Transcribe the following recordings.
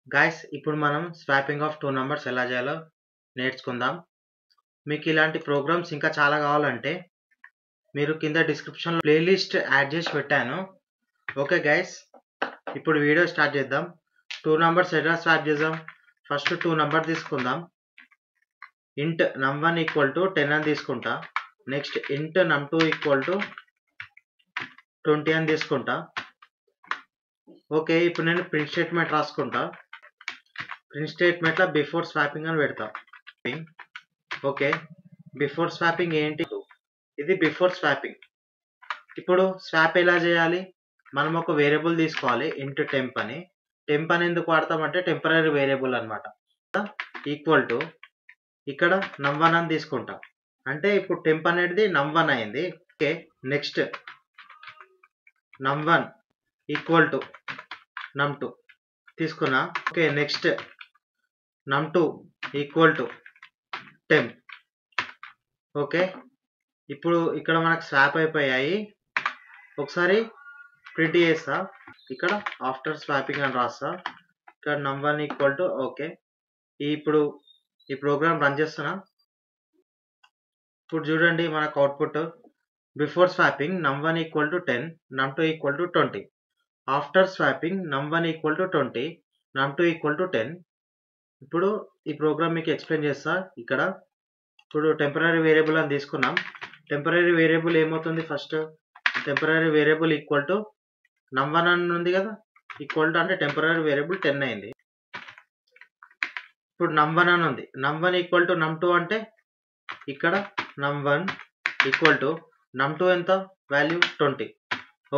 Guys ఇప్పుడు మనం swapping of 2 numbers ఎలా చేయాలో నేర్చుకుందాం. మీకు ఇలాంటి ప్రోగ్రామ్స్ ఇంకా చాలా కావాలంటే మీరు కింద డిస్క్రిప్షన్‌లో ప్లేలిస్ట్ యాడ్ చేసి పెట్టాను. ఓకే గైస్, ఇప్పుడు వీడియో స్టార్ట్ చేద్దాం. 2 నంబర్స్ ఎలా స్వాప్ చేద్దాం? ఫస్ట్ 2 నంబర్ తీసుకుందాం. int num1 = 10 అని తీసుకుంటా. నెక్స్ట్ int num2 = 20 అని తీసుకుంటా. ఓకే, ఇప్పుడు నేను ప్రింట్ స్టేట్మెంట్ రాసుకుంటా. ప్రింట్ స్టేట్మెంట్లో బిఫోర్ స్వాపింగ్ అని పెడతా. ఓకే, బిఫోర్ స్వాపింగ్ ఏంటి? ఇది బిఫోర్ స్వాపింగ్. ఇప్పుడు స్వాప్ ఎలా చేయాలి? మనం ఒక వేరియబుల్ తీసుకోవాలి, ఇంట్ టెంప్ అని. టెంప్ అని ఎందుకు వాడతామంటే టెంపరరీ వేరియబుల్ అనమాట. ఈక్వల్ టు ఇక్కడ num1 అని తీసుకుంటాం. అంటే ఇప్పుడు టెంప్ అనేది num1 అయింది. ఓకే, నెక్స్ట్ num1 = num2 తీసుకున్నా. Okay, next num2 = temp. Okay, ఇప్పుడు ఇక్కడ మనకు స్వాప్ అయిపోయాయి. ఒకసారి ప్రింట్ చేస్తా. ఇక్కడ ఆఫ్టర్ స్వాపింగ్ అని రాస్తా. ఇక్కడ num1 = ఓకే. ఇప్పుడు ఈ ప్రోగ్రామ్ రన్ చేస్తున్నా. ఇప్పుడు చూడండి మనకు output before swapping num1 = 10, num2 = 20. After swapping num1 = 20, num2 = 10. ఇప్పుడు ఈ ప్రోగ్రామ్ మీకు ఎక్స్ప్లెయిన్ చేస్తా. ఇక్కడ ఇప్పుడు టెంపరరీ వేరియబుల్ అని తీసుకున్నాం. టెంపరరీ వేరియబుల్ ఏమవుతుంది? ఫస్ట్ టెంపరరీ వేరియబుల్ num1 అని ఉంది కదా, అంటే టెంపరరీ వేరియబుల్ 10 అయింది. ఇప్పుడు num1 అని ఉంది. num1 = num2 అంటే ఇక్కడ num1 = num2 ఎంత వాల్యూ? 20.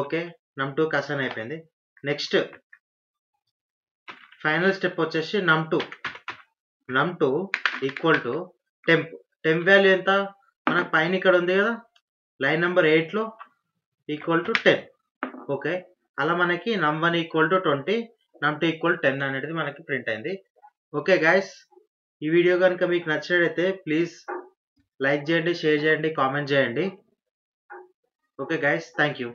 ఓకే, num2 అసైన్ అయిపోయింది. నెక్స్ట్ ఫైనల్ స్టెప్ వచ్చేసి num2 = టెంప్. టెంప్ వాల్యూ ఎంత? మనకు పైన ఇక్కడ ఉంది కదా, లైన్ నెంబర్ 8లో =10. ఓకే, అలా మనకి num1 = 20, num2 = 10 అనేది మనకి ప్రింట్ అయింది. ఓకే గైస్, ఈ వీడియో కనుక మీకు నచ్చినట్లయితే ప్లీజ్ లైక్ చేయండి, షేర్ చేయండి, కామెంట్ చేయండి. Okay guys, thank you.